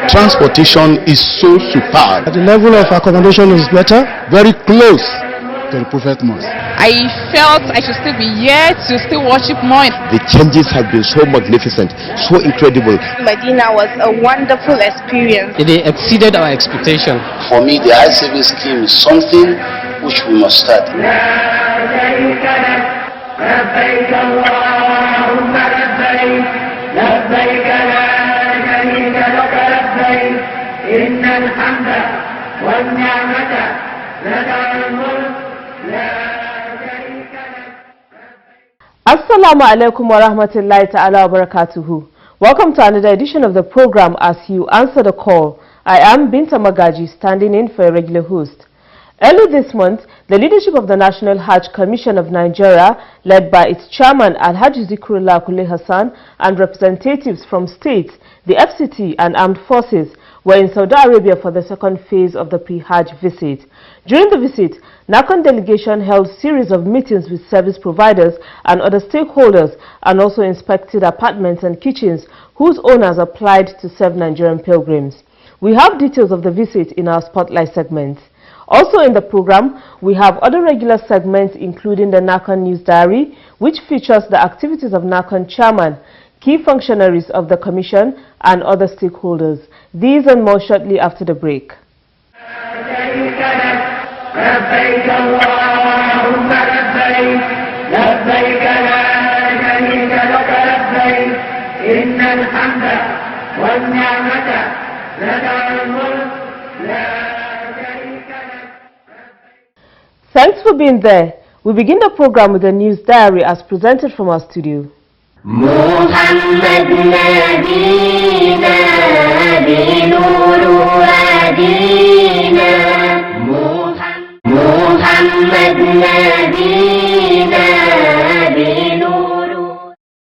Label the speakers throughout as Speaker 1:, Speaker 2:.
Speaker 1: Transportation is so superb.
Speaker 2: The level of accommodation is better.
Speaker 1: Very close to the Prophet Mosque.
Speaker 3: I felt I should still be here to still worship more.
Speaker 4: The changes have been so magnificent, so incredible.
Speaker 5: Medina was a wonderful experience.
Speaker 6: They exceeded our expectation.
Speaker 7: For me, the Hajj savings scheme is something which we must start.
Speaker 8: Assalamu alaikum wa rahmatullahi ta'ala wa barakatuhu. Welcome to another edition of the program As You Answer the Call. I am Binta Magaji, standing in for a regular host. Early this month, the leadership of the National Hajj Commission of Nigeria, led by its chairman Alhaji Zikrullah Kule Hassan and representatives from states, the FCT and armed forces, were in Saudi Arabia for the second phase of the pre-Hajj visit. During the visit, NAHCON delegation held a series of meetings with service providers and other stakeholders and also inspected apartments and kitchens whose owners applied to serve Nigerian pilgrims. We have details of the visit in our Spotlight segment. Also in the program, we have other regular segments including the NAHCON News Diary, which features the activities of NAHCON chairman, key functionaries of the commission and other stakeholders. These and more shortly after the break. Thanks for being there. We begin the program with the news diary as presented from our studio.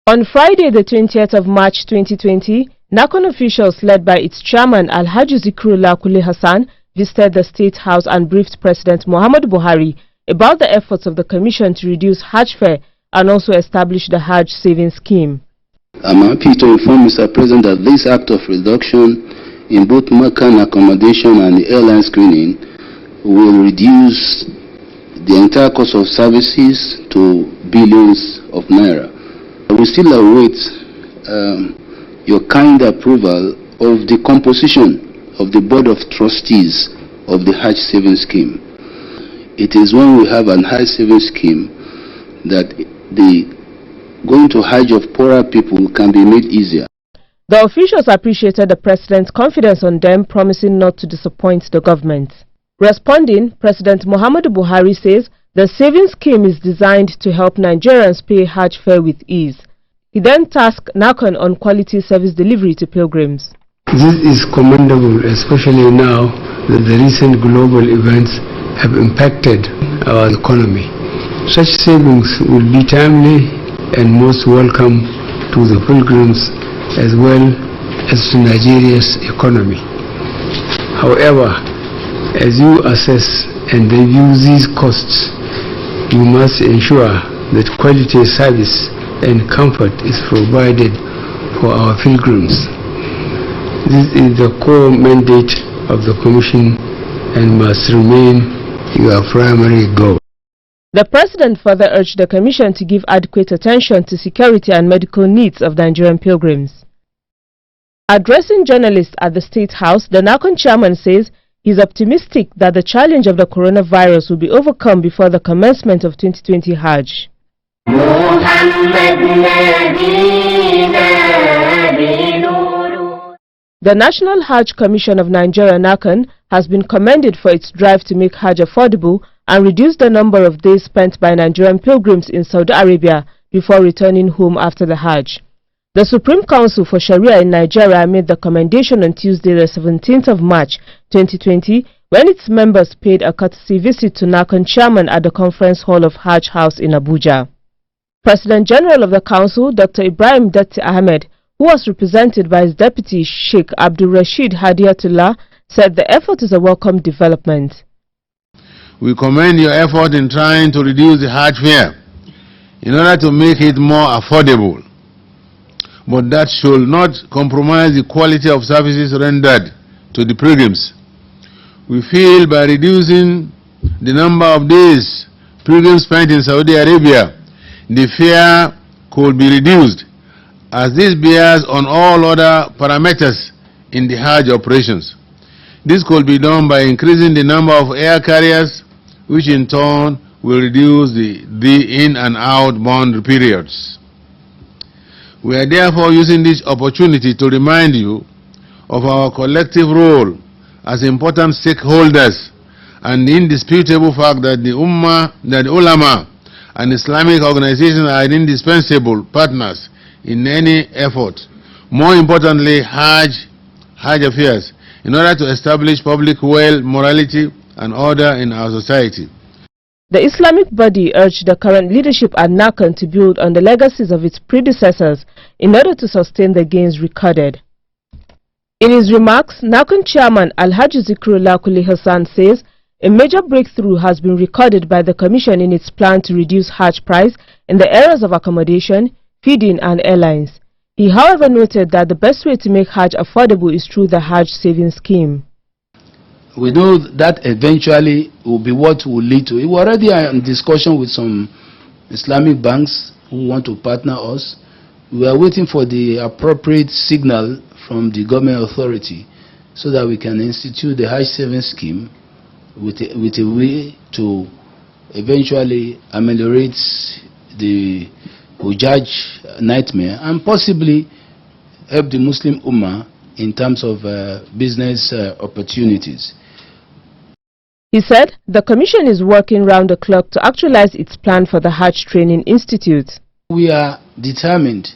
Speaker 8: On Friday, the 20th of March 2020, NAHCON officials led by its chairman Alhaji Zikrullah Kule Hassan visited the State House and briefed President Muhammadu Buhari about the efforts of the Commission to reduce Hajj fare and also establish the Hajj savings scheme.
Speaker 7: I'm happy to inform Mr. President that this act of reduction in both NAHCON accommodation and the airline screening will reduce the entire cost of services to billions of naira. We still await your kind approval of the composition of the Board of Trustees of the Hajj Savings Scheme. It is when we have an Hajj Savings Scheme that the going to Hajj of poorer people can be made easier.
Speaker 8: The officials appreciated the President's confidence on them, promising not to disappoint the government. Responding, President Muhammadu Buhari says the savings scheme is designed to help Nigerians pay Hajj fare with ease. He then tasked NAHCON on quality service delivery to pilgrims.
Speaker 9: This is commendable, especially now that the recent global events have impacted our economy. Such savings will be timely and most welcome to the pilgrims as well as to Nigeria's economy. However, as you assess and review these costs, you must ensure that quality service and comfort is provided for our pilgrims. This is the core mandate of the Commission and must remain your primary goal.
Speaker 8: The President further urged the Commission to give adequate attention to security and medical needs of Nigerian pilgrims. Addressing journalists at the State House, the NAHCON chairman says he is optimistic that the challenge of the coronavirus will be overcome before the commencement of 2020 Hajj. The National Hajj Commission of Nigeria, NAHCON, has been commended for its drive to make Hajj affordable and reduce the number of days spent by Nigerian pilgrims in Saudi Arabia before returning home after the Hajj. The Supreme Council for Sharia in Nigeria made the commendation on Tuesday, the 17th of March 2020, when its members paid a courtesy visit to NAHCON chairman at the conference hall of Hajj House in Abuja. President General of the Council, Dr. Ibrahim Datti Ahmed, who was represented by his deputy Sheikh Abdul Rashid Hadiatullah, said the effort is a welcome development.
Speaker 1: We commend your effort in trying to reduce the Hajj fare.
Speaker 10: in order to make it more affordable. But that should not compromise the quality of services rendered to the pilgrims. We feel by reducing the number of days pilgrims spent in Saudi Arabia, the fare could be reduced, as this bears on all other parameters in the Hajj operations. This could be done by increasing the number of air carriers, which in turn will reduce the in and out bound periods. We are therefore using this opportunity to remind you of our collective role as important stakeholders and the indisputable fact that the ulama and Islamic organizations are indispensable partners in any effort. More importantly, Hajj affairs, in order to establish public morality and order in our society.
Speaker 8: The Islamic body urged the current leadership at NAHCON to build on the legacies of its predecessors in order to sustain the gains recorded. In his remarks, NAHCON chairman Hajj Hassan says a major breakthrough has been recorded by the Commission in its plan to reduce Hajj price in the areas of accommodation, feeding and airlines. He however noted that the best way to make Hajj affordable is through the Hajj savings scheme.
Speaker 7: We know that eventually will be what will lead to. We're already in discussion with some Islamic banks who want to partner us. We are waiting for the appropriate signal from the government authority so that we can institute the Hajj savings scheme with a way to eventually ameliorate the Hajj nightmare and possibly help the Muslim Ummah in terms of business opportunities.
Speaker 8: He said the Commission is working round the clock to actualize its plan for the Hajj Training Institute.
Speaker 7: We are determined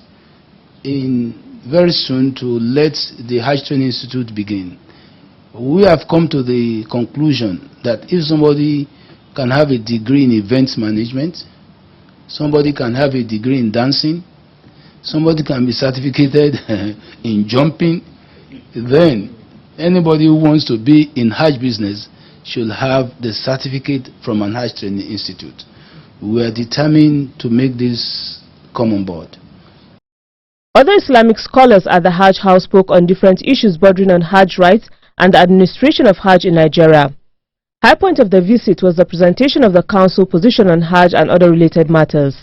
Speaker 7: very soon to let the Hajj Training Institute begin. We have come to the conclusion that if somebody can have a degree in events management, somebody can have a degree in dancing, somebody can be certificated in jumping, then anybody who wants to be in Hajj business should have the certificate from an Hajj Training Institute. We are determined to make this come on board.
Speaker 8: Other Islamic scholars at the Hajj House spoke on different issues bordering on Hajj rights and the administration of Hajj in Nigeria. High point of the visit was the presentation of the Council position on Hajj and other related matters.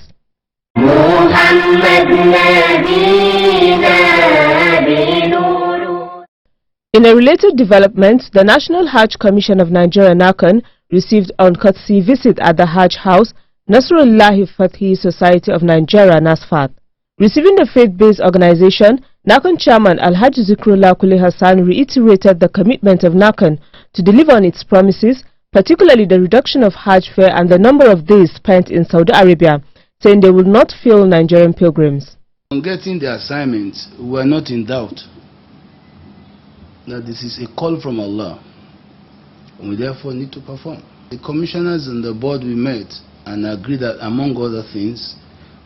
Speaker 8: In a related development, the National Hajj Commission of Nigeria NAHCON received on courtesy visit at the Hajj House Nasrullahi Fathi Society of Nigeria NASFAT. Receiving the faith-based organization, NAHCON chairman Hajj Hassan reiterated the commitment of NAHCON to deliver on its promises, particularly the reduction of Hajj fare and the number of days spent in Saudi Arabia, saying they will not fail Nigerian pilgrims.
Speaker 7: On getting the assignment, we are not in doubt that this is a call from Allah, and we therefore need to perform. The commissioners and the board we met and agreed that, among other things,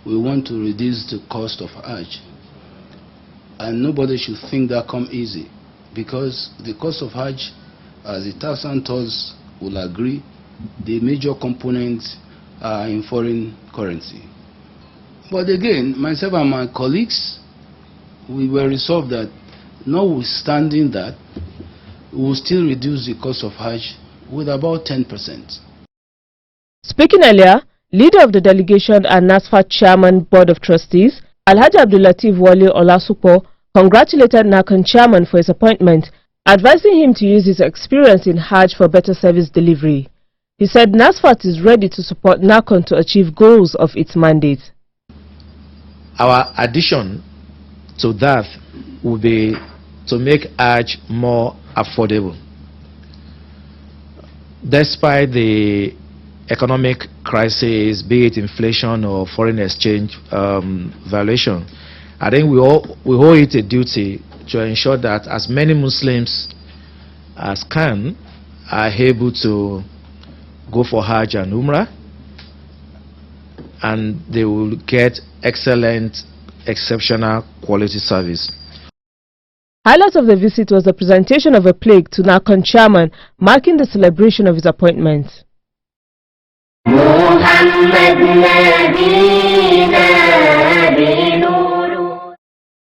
Speaker 7: we want to reduce the cost of Hajj. And nobody should think that come easy, because the cost of Hajj, as the tax and tolls will agree, the major components are in foreign currency. But again, myself and my colleagues, we were resolved that notwithstanding that, we will still reduce the cost of Hajj with about 10%.
Speaker 8: Speaking earlier, leader of the delegation and NASFAT chairman board of trustees, Alhaji Abdulatif Wali Olasupo, congratulated NAHCON chairman for his appointment, advising him to use his experience in Hajj for better service delivery. He said NASFAT is ready to support NAHCON to achieve goals of its mandate.
Speaker 11: Our addition to that will be to make Hajj more affordable. Despite the economic crisis, be it inflation or foreign exchange valuation, I think we owe it a duty to ensure that as many Muslims as can are able to go for Hajj and Umrah, and they will get excellent, exceptional quality service.
Speaker 8: Highlight of the visit was the presentation of a plaque to NAHCON chairman, marking the celebration of his appointment.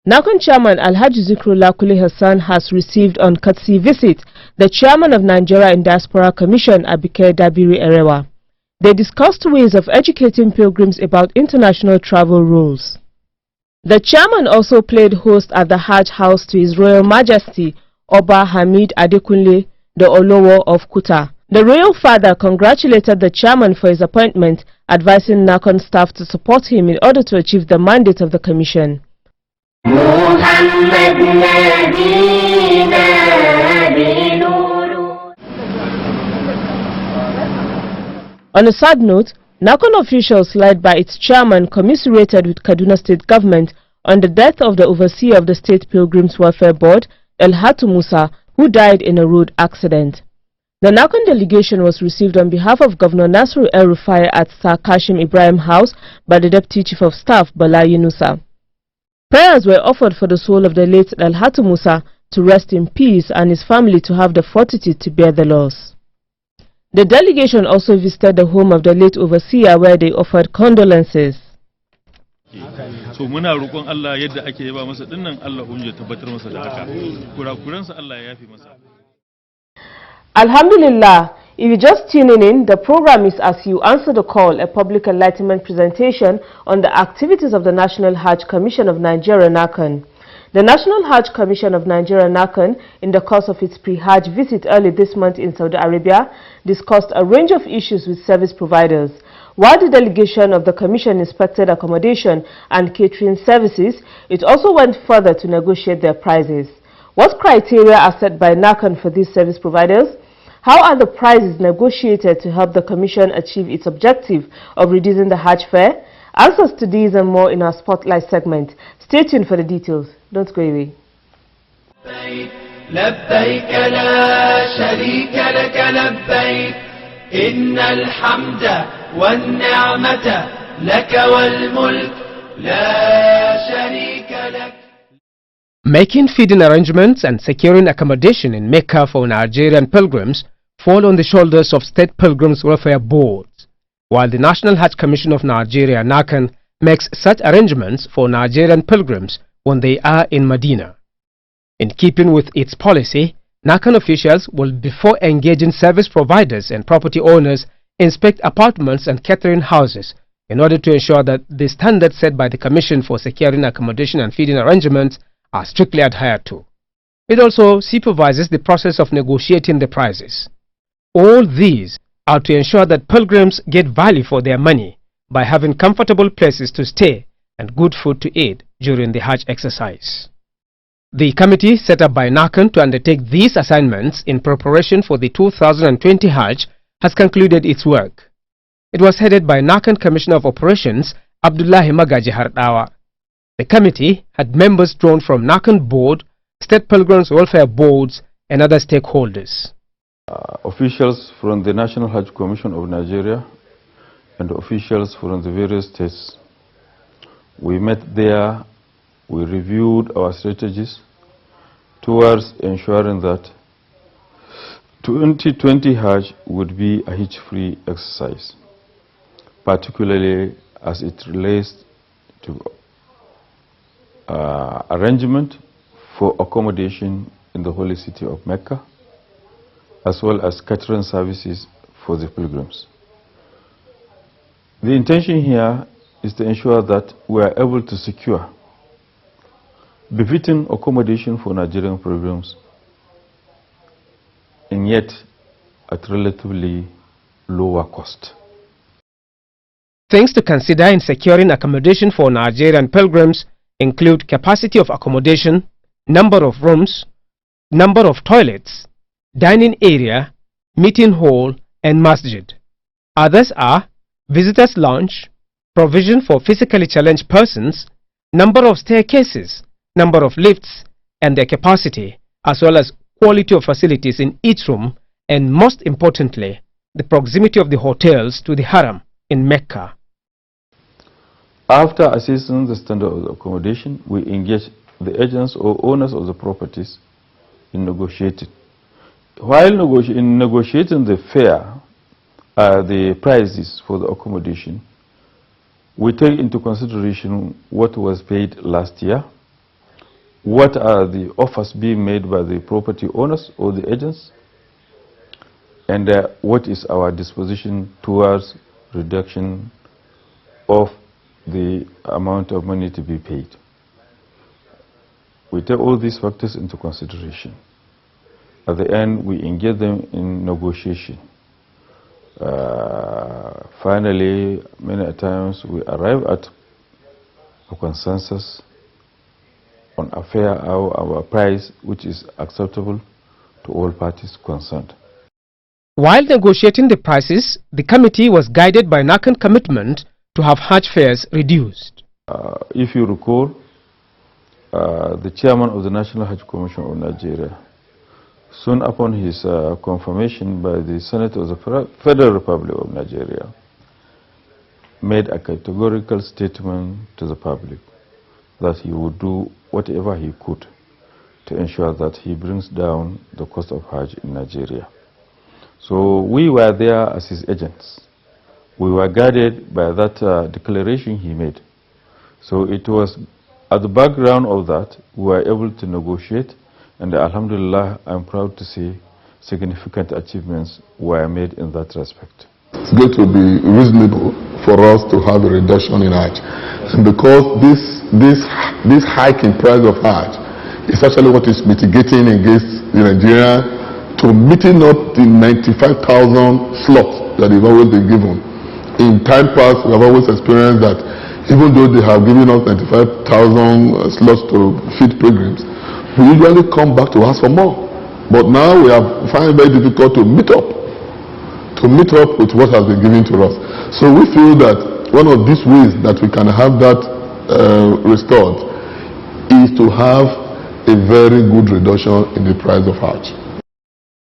Speaker 8: NAHCON chairman Alhaji Zikrullah Kuli Hassan has received on courtesy visit the chairman of Nigeria in Diaspora Commission, Abike Dabiri Erewa. They discussed ways of educating pilgrims about international travel rules. The chairman also played host at the Hajj house to His Royal Majesty Oba Hamid Adekunle, the Olowo of Kuta. The royal father congratulated the chairman for his appointment, advising NAHCON staff to support him in order to achieve the mandate of the commission. On a sad note, NAHCON officials led by its chairman commiserated with Kaduna State government on the death of the overseer of the State Pilgrims Welfare Board, El-Hatu Musa, who died in a road accident. The NAHCON delegation was received on behalf of Governor Nasru El-Rufai at Sir Kashim Ibrahim House by the Deputy Chief of Staff, Bala Yunusa. Prayers were offered for the soul of the late El-Hatu Musa to rest in peace and his family to have the fortitude to bear the loss. The delegation also visited the home of the late overseer where they offered condolences.
Speaker 12: So muna roƙon Allah yadda ake yaba masa dinnan Allah ya tabbatar masa da haka. Kurakuransa Allah ya yafe masa.
Speaker 8: Alhamdulillah, if you're just tuning in, the program is As You Answer the Call, a public enlightenment presentation on the activities of the National Hajj Commission of Nigeria, NAHCON. The National Hajj Commission of Nigeria, NAHCON, in the course of its pre-Hajj visit early this month in Saudi Arabia, discussed a range of issues with service providers. While the delegation of the Commission inspected accommodation and catering services, it also went further to negotiate their prices. What criteria are set by NAHCON for these service providers? How are the prices negotiated to help the Commission achieve its objective of reducing the Hajj fare? Answers to these and more in our Spotlight segment. Stay tuned for the details. Don't go away.
Speaker 13: لبيك لا شريك لك لبيك إن الحمد والنعمة لك والملك لا شريك لك.
Speaker 6: Making feeding arrangements and securing accommodation in Mecca for Nigerian pilgrims fall on the shoulders of State Pilgrims Welfare Boards, while the National Hajj Commission of Nigeria, NAHCON, makes such arrangements for Nigerian pilgrims when they are in Medina. In keeping with its policy, NAHCON officials will, before engaging service providers and property owners, inspect apartments and catering houses in order to ensure that the standards set by the Commission for securing accommodation and feeding arrangements are strictly adhered to. It also supervises the process of negotiating the prices. All these are to ensure that pilgrims get value for their money by having comfortable places to stay and good food to eat during the Hajj exercise. The committee set up by NAHCON to undertake these assignments in preparation for the 2020 Hajj has concluded its work. It was headed by NAHCON Commissioner of Operations Abdullahi Magaji Hardawa. The committee had members drawn from NAHCON Board, State Pilgrims Welfare Boards and other stakeholders.
Speaker 14: Officials from the National Hajj Commission of Nigeria and officials from the various states. We met there, we reviewed our strategies towards ensuring that 2020 Hajj would be a hitch-free exercise, particularly as it relates to arrangement for accommodation in the holy city of Mecca, as well as catering services for the pilgrims. The intention here is to ensure that we are able to secure befitting accommodation for Nigerian pilgrims, and yet at relatively lower cost.
Speaker 6: Things to consider in securing accommodation for Nigerian pilgrims include capacity of accommodation, number of rooms, number of toilets, dining area, meeting hall and masjid. Others are visitors' lounge, provision for physically challenged persons, number of staircases, number of lifts and their capacity, as well as quality of facilities in each room, and most importantly, the proximity of the hotels to the Haram in Mecca.
Speaker 14: After assessing the standard of the accommodation, we engage the agents or owners of the properties in negotiating. While in negotiating the fare the prices for the accommodation, we take into consideration what was paid last year, what are the offers being made by the property owners or the agents, and what is our disposition towards reduction of the amount of money to be paid. We take all these factors into consideration. At the end, we engage them in negotiation. Finally, many times we arrive at a consensus on a fair our price which is acceptable to all parties concerned.
Speaker 6: While negotiating the prices, the committee was guided by NAHCON commitment to have Hajj fares reduced.
Speaker 14: If you recall, the chairman of the National Hajj Commission of Nigeria, soon upon his confirmation by the Senate of the Federal Republic of Nigeria, made a categorical statement to the public that he would do whatever he could to ensure that he brings down the cost of Hajj in Nigeria. So we were there as his agents. We were guided by that declaration he made. So it was at the background of that we were able to negotiate, and Alhamdulillah, I'm proud to say significant achievements were made in that respect.
Speaker 15: It's going to be reasonable for us to have a reduction in Hajj, and because this hike in price of Hajj is actually what is mitigating against Nigeria to meeting up the 95,000 slots that they've always been given. In time past, we have always experienced that even though they have given us 95,000 slots to feed pilgrims, we usually come back to ask for more. But now we have found it very difficult to meet up with what has been given to us. So we feel that one of these ways that we can have that restored is to have a very good reduction in the price of Hajj.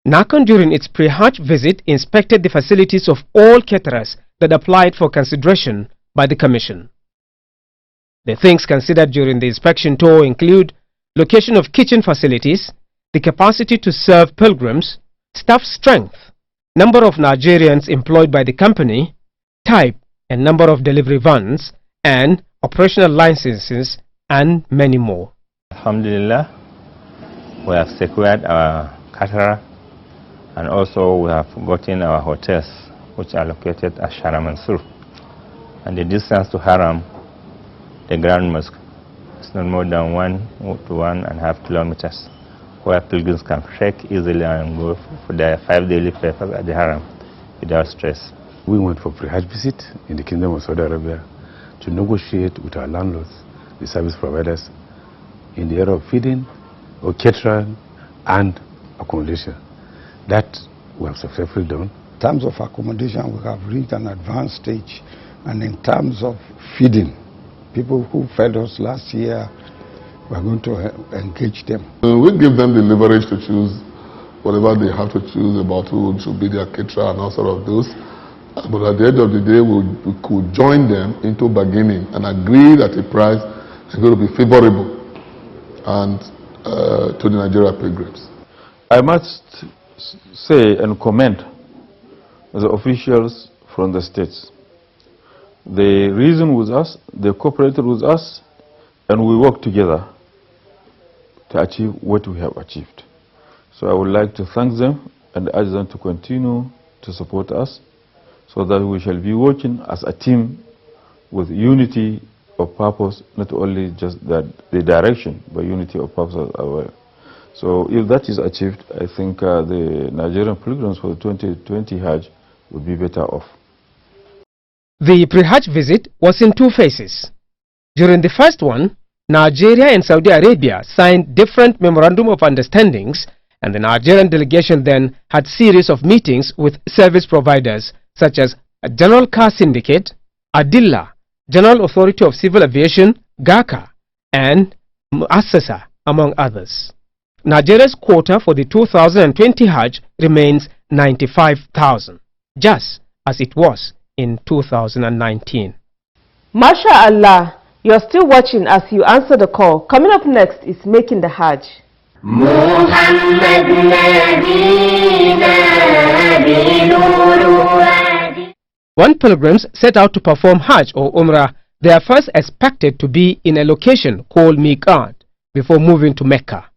Speaker 6: NAHCON during its pre-Hajj visit inspected the facilities of all caterers that applied for consideration by the Commission. The things considered during the inspection tour include location of kitchen facilities, the capacity to serve pilgrims, staff strength, number of Nigerians employed by the company, type and number of delivery vans, and operational licenses, and many more.
Speaker 16: Alhamdulillah, we have secured our caterer, and also we have gotten our hotels, which are located at Haram and Sur. And the distance to Haram, the Grand Mosque, is not more than 1 to 1.5 kilometers, where pilgrims can trek easily and go for their 5 daily prayers at the Haram without stress.
Speaker 17: We went for pre-Hajj visit in the Kingdom of Saudi Arabia to negotiate with our landlords, the service providers, in the area of feeding, or catering, and accommodation. That we have successfully done.
Speaker 18: In terms of accommodation, we have reached an advanced stage, and in terms of feeding, people who fed us last year, we are going to engage them.
Speaker 15: We give them the leverage to choose whatever they have to choose about who should be their caterer and all sort of those. But at the end of the day, we could join them into bargaining and agree that a price is going to be favorable and to the Nigeria pilgrims.
Speaker 14: I must say and commend the officials from the states. They reasoned with us, they cooperated with us, and we worked together to achieve what we have achieved. So I would like to thank them and urge them to continue to support us so that we shall be working as a team with unity of purpose, not only just the direction, but unity of purpose as well. So if that is achieved, I think the Nigerian pilgrims for the 2020 Hajj would be better off.
Speaker 6: The pre-Hajj visit was in 2 phases. During the first one, Nigeria and Saudi Arabia signed different memorandum of understandings, and the Nigerian delegation then had series of meetings with service providers such as General Car Syndicate, Adilla, General Authority of Civil Aviation, GACA, and Muassasa, among others. Nigeria's quota for the 2020 Hajj remains 95,000, just as it was in 2019.
Speaker 8: MashaAllah, you're still watching as you answer the call. Coming up next is Making the Hajj.
Speaker 13: Muhammad Nabina,
Speaker 6: When pilgrims set out to perform Hajj or Umrah, they are first expected to be in a location called Miqat before moving to Mecca.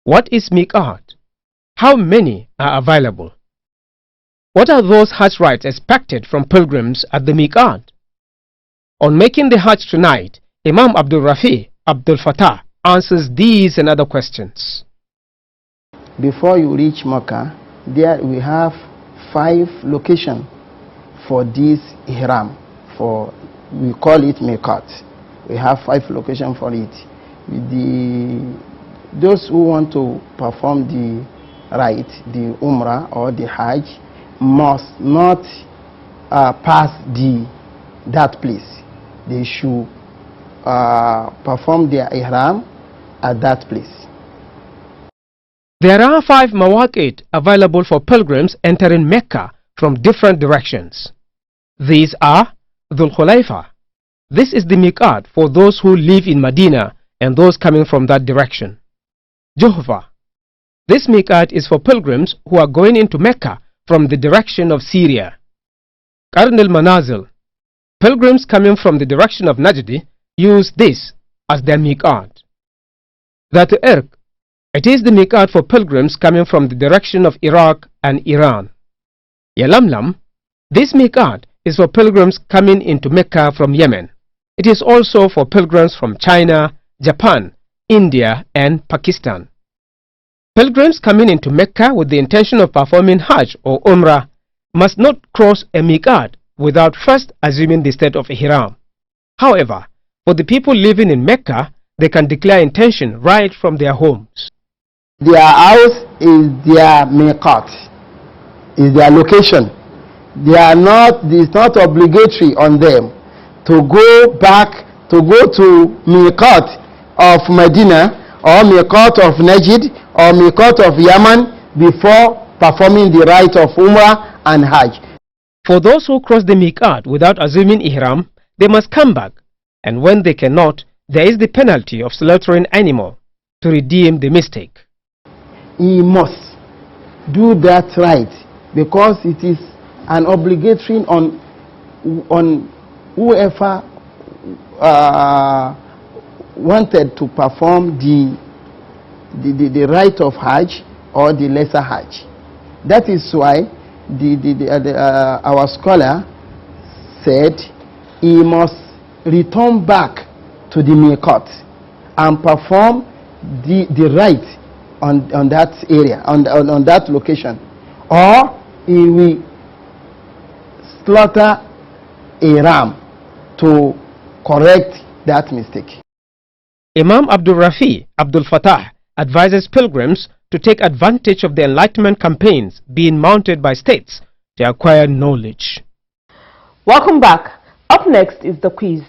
Speaker 6: What is Miqat? How many are available? What are those Hajj rites expected from pilgrims at the Miqat? On Making the Hajj tonight, Imam Abdul Rafi Abdul Fattah answers these and other questions.
Speaker 19: Before you reach Mecca, there we have 5 locations for this ihram. We call it Miqat. We have 5 locations for it. Those who want to perform the rite, the Umrah or the Hajj, must not pass that place. They should perform their ihram at that place.
Speaker 6: There are 5 mawaqit available for pilgrims entering Mecca from different directions. These are Dhul Khulaifa. This is the Miqat for those who live in Medina and those coming from that direction. Juhfa. This Miqat is for pilgrims who are going into Mecca from the direction of Syria. Qarn al-Manazil. Pilgrims coming from the direction of Najd use this as their Miqat. That Irq. It is the Miqat for pilgrims coming from the direction of Iraq and Iran. Yalamlam. This Miqat is for pilgrims coming into Mecca from Yemen. It is also for pilgrims from China, Japan, India and Pakistan. Pilgrims coming into Mecca with the intention of performing Hajj or Umrah must not cross a Miqat without first assuming the state of Ihram. However, for the people living in Mecca, they can declare intention right from their homes.
Speaker 19: Their house is their Miqat, is their location. It's not obligatory on them to go back, to go to Miqat of Medina or Miqat of Najd or Miqat of Yemen before performing the rite of Umrah and Hajj.
Speaker 6: For those who cross the Miqat without assuming Ihram, they must come back, and when they cannot, there is the penalty of slaughtering animal to redeem the mistake.
Speaker 19: He must do that rite because it is an obligatory on whoever wanted to perform the rite of Hajj or the lesser Hajj. That is why our scholar said he must return back to the Miqat and perform the rite on that area, on that location, or he will slaughter a ram to correct that mistake.
Speaker 6: Imam Abdul Rafi Abdul Fattah advises pilgrims to take advantage of the enlightenment campaigns being mounted by states to acquire knowledge.
Speaker 8: Welcome back. Up next is the quiz.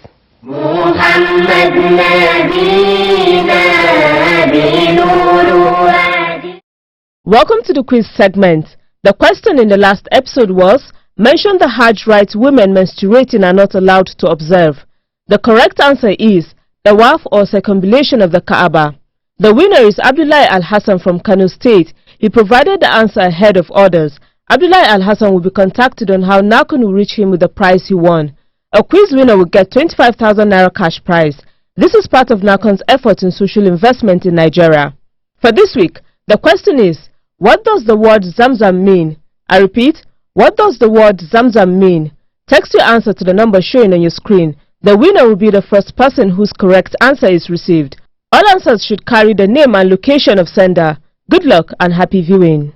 Speaker 8: Welcome to the quiz segment. The question in the last episode was, mention the Hajj rites women menstruating are not allowed to observe. The correct answer is Tawaf or circumambulation of the Kaaba. The winner is Abdullah Al-Hassan from Kano State. He provided the answer ahead of others. Abdullah Al-Hassan will be contacted on how NAHCON will reach him with the prize he won. A quiz winner will get 25,000 Naira cash prize. This is part of NAHCON's effort in social investment in Nigeria. For this week, the question is, what does the word Zamzam mean? I repeat, what does the word Zamzam mean? Text your answer to the number showing on your screen. The winner will be the first person whose correct answer is received. All answers should carry the name and location of sender. Good luck and happy viewing.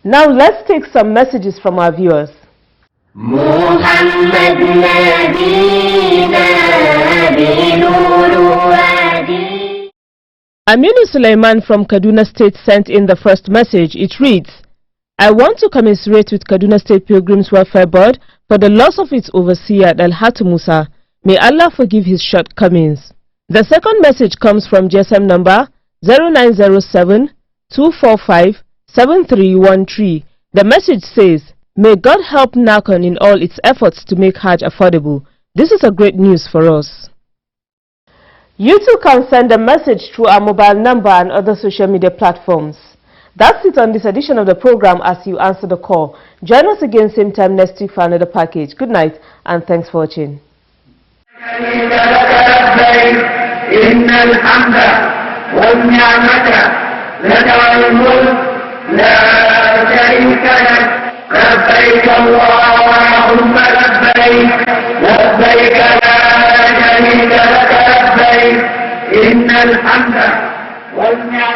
Speaker 8: Now let's take some messages from our viewers. Aminu Sulaiman from Kaduna State sent in the first message. It reads, I want to commiserate with Kaduna State Pilgrims Welfare Board for the loss of its overseer, Al-Hat Musa. May Allah forgive his shortcomings. The second message comes from GSM number 0907-245-7313. The message says, may God help NAHCON in all its efforts to make Hajj affordable. This is a great news for us. You too can send a message through our mobile number and other social media platforms. That's it on this edition of the program As You Answer the Call. Join us again same time next week for another package. Good night and thanks for watching.
Speaker 13: إن الحمد والنعمة لك والملك لا شريك لك لبيك اللهم لبيك لبيك لا شريك لك لبيك إن الحمد والنعمة